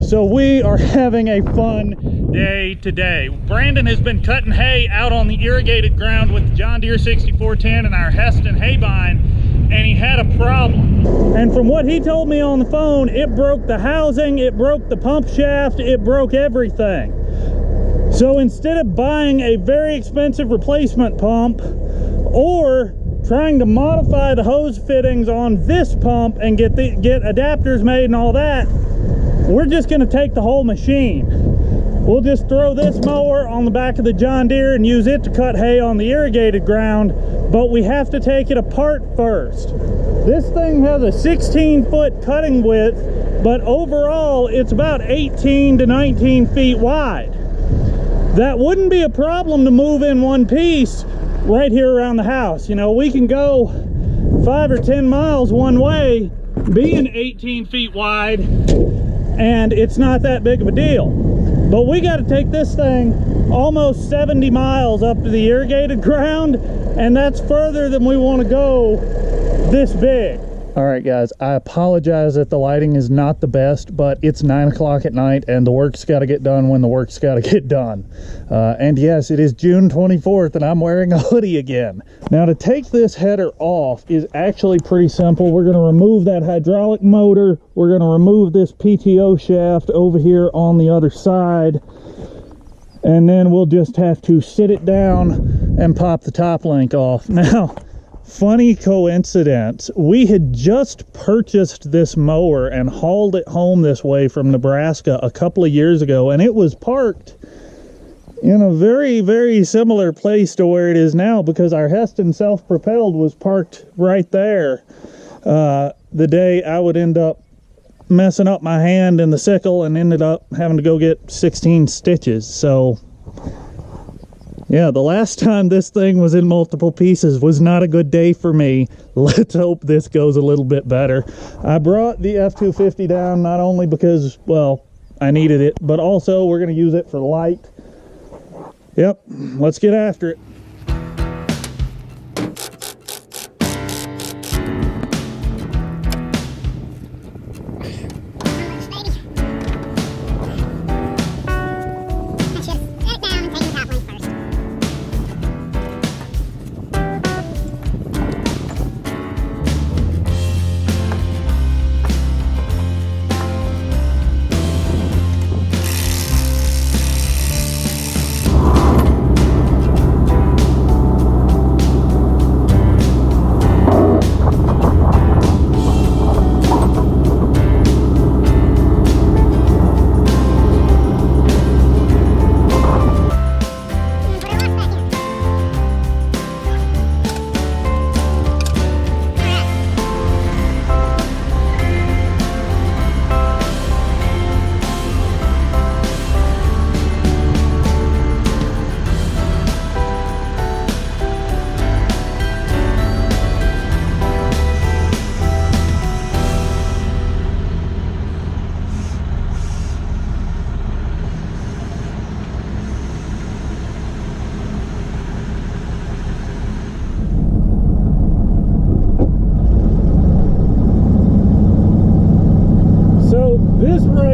So we are having a fun day today. Brandon has been cutting hay out on the irrigated ground with the John Deere 6410 and our Heston hay bind, and he had a problem. And from what he told me on the phone, it broke the housing, it broke the pump shaft, it broke everything. So instead of buying a very expensive replacement pump or trying to modify the hose fittings on this pump and get adapters made and all that, we're just going to take the whole machine. We'll just throw this mower on the back of the John Deere and use it to cut hay on the irrigated ground, but we have to take it apart first. This thing has a 16-foot cutting width, but overall it's about 18 to 19 feet wide. That wouldn't be a problem to move in one piece right here around the house. You know, we can go 5 or 10 miles one way being 18 feet wide, and it's not that big of a deal. But we got to take this thing almost 70 miles up to the irrigated ground, and that's further than we want to go this big. All right, guys, I apologize that the lighting is not the best, but it's 9 o'clock at night and the work's got to get done when the work's got to get done. And yes, it is June 24th and I'm wearing a hoodie again. Now, to take this header off is actually pretty simple. We're going to remove that hydraulic motor. We're going to remove this PTO shaft over here on the other side. And then we'll just have to sit it down and pop the top link off. Now, funny coincidence, we had just purchased this mower and hauled it home this way from Nebraska a couple of years ago, and it was parked in a very, very similar place to where it is now, because our Heston self-propelled was parked right there the day I would end up messing up my hand in the sickle and ended up having to go get 16 stitches. So yeah, the last time this thing was in multiple pieces was not a good day for me. Let's hope this goes a little bit better. I brought the F-250 down not only because, well, I needed it, but also we're going to use it for light. Yep, let's get after it.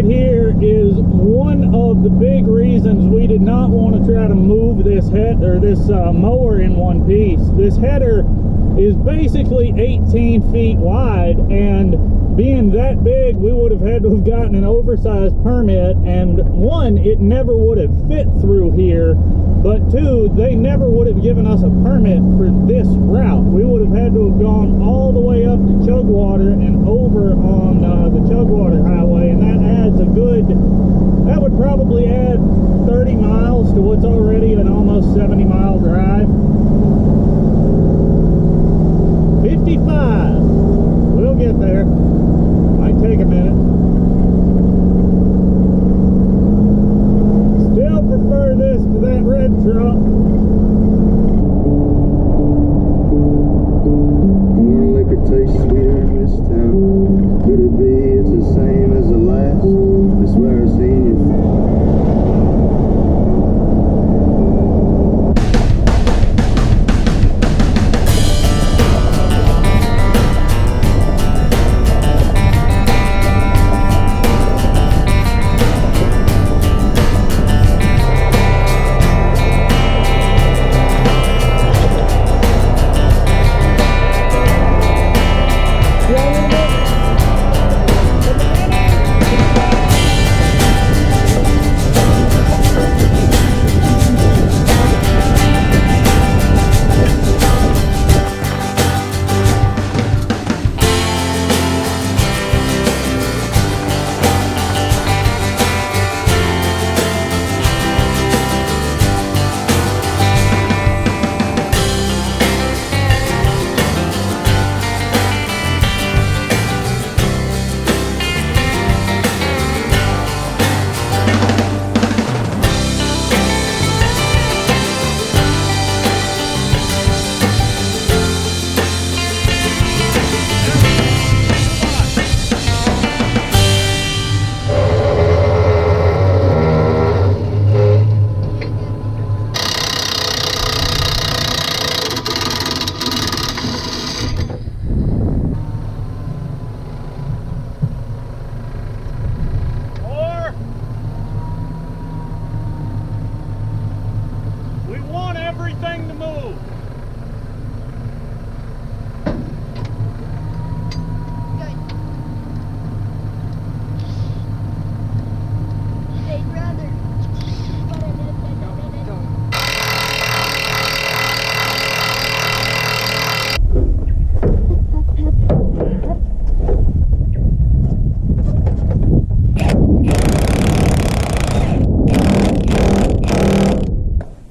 Here is one of the big reasons we did not want to try to move this mower in one piece. This header is basically 18 feet wide, and being that big, we would have had to have gotten an oversized permit, and one, it never would have fit through here, but two, they never would have given us a permit for this route. We would have had to have gone all the way up to Chugwater and over on the Chugwater Highway, and that adds a good, that would probably add 30 miles to what's already an almost 70-mile drive. 55. We'll get there. Might take a minute. Still prefer this to that red truck. More liquor tastes sweeter in this town. Could it be it's the same as the last? I swear I've seen you.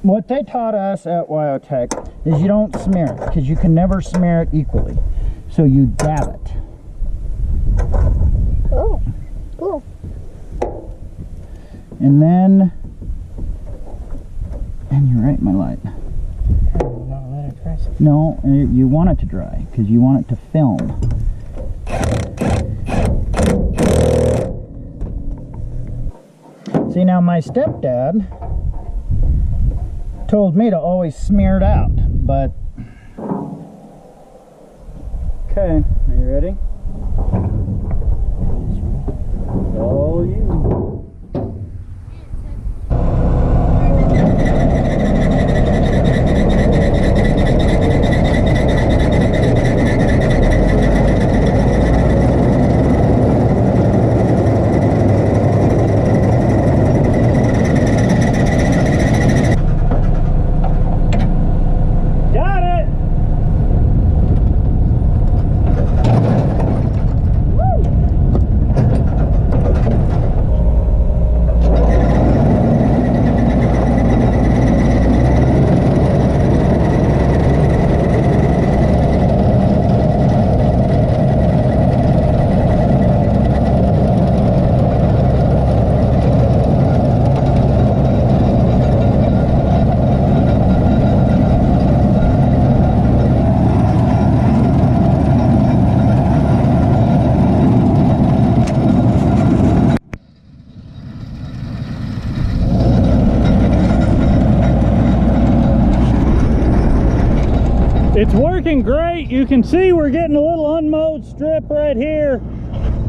What they taught us at Wyotech is you don't smear it, because you can never smear it equally. So you dab it. Oh, cool. And then, and you're right, my light. Not let it dry. No, you want it to dry, because you want it to film. See, now my stepdad told me to always smear it out, but okay, are you ready? All you. It's working great. You can see we're getting a little unmowed strip right here,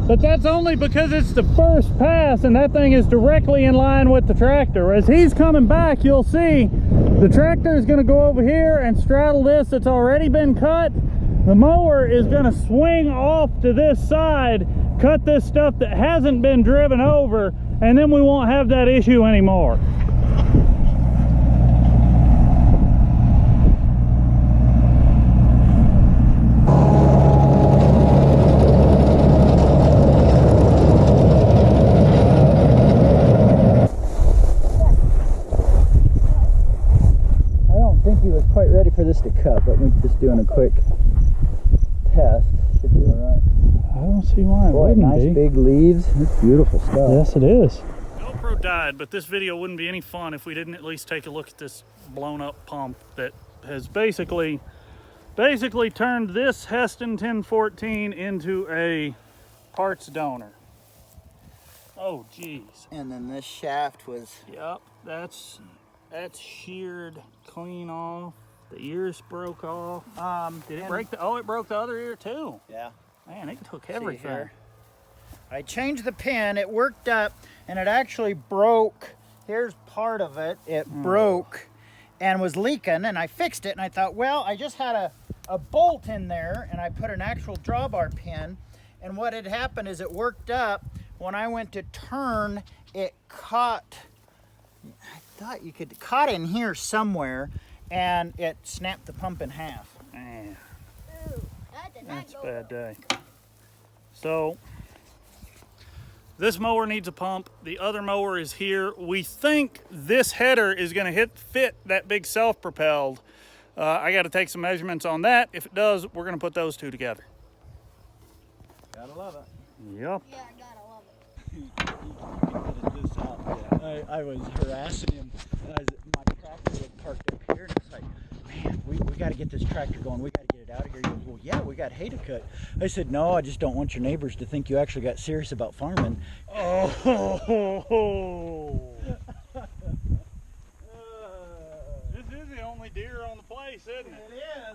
but that's only because it's the first pass and that thing is directly in line with the tractor. As he's coming back, you'll see the tractor is going to go over here and straddle this that's already been cut. The mower is going to swing off to this side, cut this stuff that hasn't been driven over, and then we won't have that issue anymore. Quite ready for this to cut, but we're just doing a quick test. Should be alright. I don't see why it wouldn't nice be. Big leaves. It's beautiful stuff. Yes, it is. GoPro died, but this video wouldn't be any fun if we didn't at least take a look at this blown up pump that has basically turned this Heston 1014 into a parts donor. Oh, geez. And then this shaft was... Yep, that's sheared clean off. The ears broke off. Did it break the... Oh, it broke the other ear too. Yeah. Man, it took everything. I changed the pin. It worked up, and it actually broke. Here's part of it. It broke and was leaking, and I fixed it, and I thought, well, I just had a bolt in there, and I put an actual drawbar pin, and what had happened is it worked up. When I went to turn, it caught... I thought you could caught in here somewhere, and it snapped the pump in half. Man, Ooh, that did not that's a go bad well. day. So this mower needs a pump. The other mower is here. We think this header is going to fit that big self-propelled. I got to take some measurements on that. If it does, we're going to put those two together. Gotta love it. Yep. Yeah, I gotta love it. I was harassing him. My tractor was parked up here, and it's like, man, we got to get this tractor going. We got to get it out of here. He goes, well, yeah, we got hay to cut. I said, no, I just don't want your neighbors to think you actually got serious about farming. Oh. This is the only deer on the place, isn't it? It is.